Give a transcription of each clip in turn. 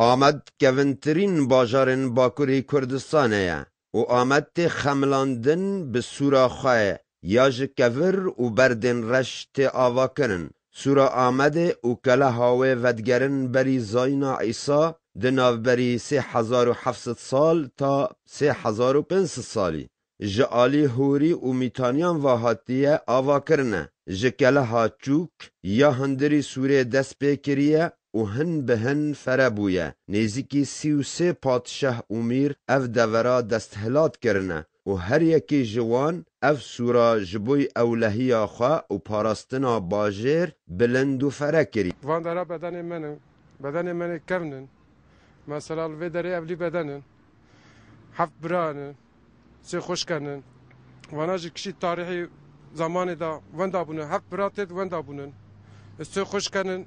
آمد کونترین باجارن باکوری کردستانه و آمد تی خملاندن به سورا خواه یا جکور و بردن رشت آوا کرن. سورا آمده و کله هاوه ودگرن بری زاینا عیسا دناو بری 3700 سال تا 3500 سالی. جعالی هوری و میتانیان واحاتیه آوا کرنه. جکله ها چوک یا هندری سوره دست بکریه و هن به هن فربویه. نیزیکی 33 پادشه امیر اف دورا دست هلات کرنه و هر یکی جوان اف سورا جبوی اولهی آخوا و پاراستنا باجر بلند و فره کری. وان دارا بدن من کمنن مثلا الوی اولی بدنن هفت برانن سه خوش کنن واناج کشی تاریخی زمان دا وندا بونن هفت براتت وندا بونن سه خوش کنن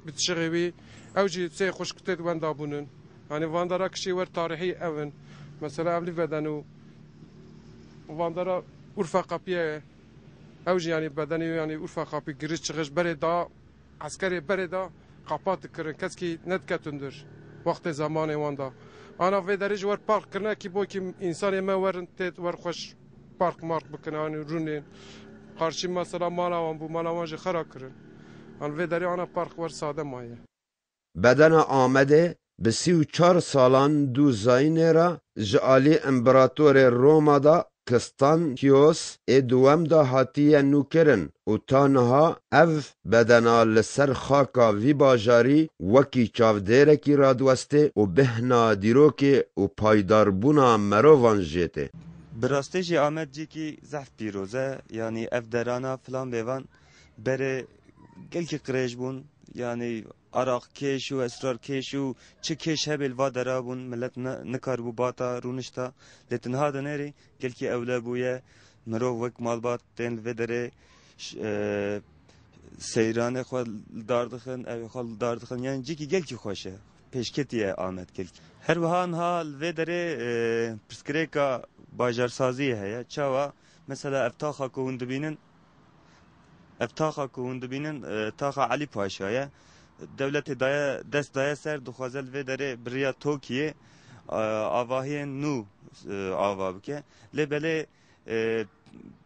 بتشغوی اوجی سه خوش کتت وندا بونن یعنی واندارا کشی ور تاریخی اون مثلا اولی بدنو واندارا عرفا قاپیه اوجی یعنی بدنی یعنی عرفا قاپی گریش چغش بره دا عسکری بره دا قاپات کرن کس کی ند کتندر وقت زمان واندا آنا وی درج ور پارک کرنه کی بو کی انسان ما ورن تت ور خوش پارک مارک بکنن رونین قارشی مثلا مالاوان بو مالاوان ج خرا کرن آن وی دری آنا پارک ور ساده مایه بدن آمده به 34 سالان دو زاینه را جعالی امپراتور روما دا کستانتیوس دوم دا هاتیه نو کرن و تانها اف بدنا لسر خاکا وی باجاری وکی چاودیره کی رادوسته و بهنا دیروکی و پایداربونا مروان جیته. براسته جی آمد جی کی زحف پیروزه یعنی اف درانا فلان بیوان بره گل کی قریش بون یعنی عراق کش و اسرار کش و چه کش هبل و درابون ملت نکار بو باتا رونشتا لتنها دنری گل کی اولا بویه مرو وک مالبات تن ودره سیران خود داردخن او خال داردخن یعنی جی کی گل کی خوشه پیشکتیه آمد گل هر وهان حال ودره پسکریکا باجار سازی هيا چاوا مثلا افتاخا كوند بينن افتاخا كوند بينن تاخا علي پاشايا دولت دایا دست دایا سر دخوازل و داره بریا توکیه آواهی نو آوا بکه لبله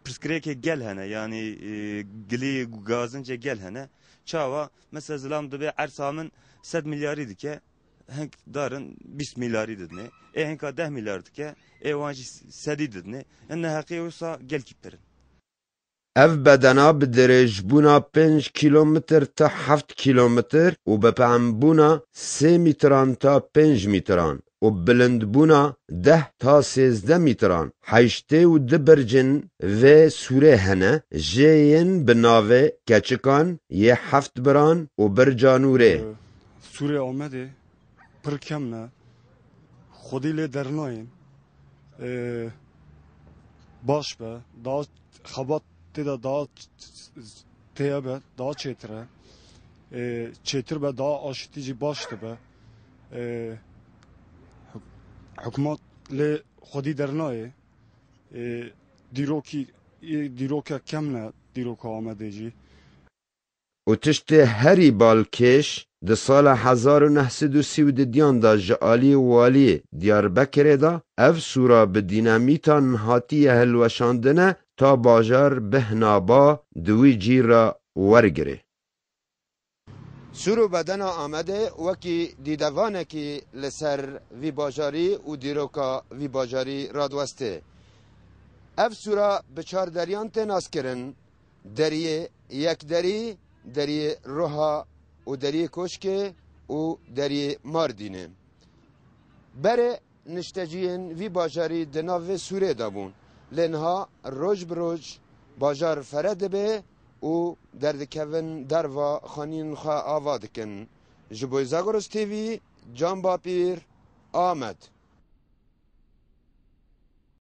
پرسکریک گل هنه یعنی گلی گازنچه گل هنه چاوا مثلا زلام دبی عرصامن 100 میلیاری دیگه هنگ دارن 20 میلیاری ددنه هنگا 10 میلیارد که وانجی سدی ددنه انه حقیقی وسا گل کیپرن اف بدنا بدرج بونا 5 کیلومتر تا 7 کیلومتر و بپهمبونا 3 متران تا 5 متران و بلند بونا 10 تا 13 متران حیشته و دبرجن و سوره هنه جین بناوه کچکان یه 7 بران و برجانوره سوره آمده پر کم نه خودی لی درناین باش به دا خبات تدا دا تیابه دا چیتره چیتر به دا آشتیجی باشته به حکومت لی خودی درنای دیروکا کم نه دیروکا آمده جی و تشت هری بالکش ده سال 1932 دا جعالی والی دیاربکر دا اف سورا به دینامیتان هاتی هلوشاندنه تا باجار بهنابا دوی جیرا ورگره. سورو بدن آمده وکی دیدوانه کی لسر وی باجاری و دیروکا وی باجاری رادوسته. اف سورا به 4 دریان تناس کرن دریه یک دریه روها و دریه کشکه و دریه ماردینه. بره نشتجین وی باجاری دناو سوره دابون. لنها روز بروز باجار فرد به و دردکون دروا خانین خواه آواد کن. جبوی زاگرس تیوی جان باپیر آمد.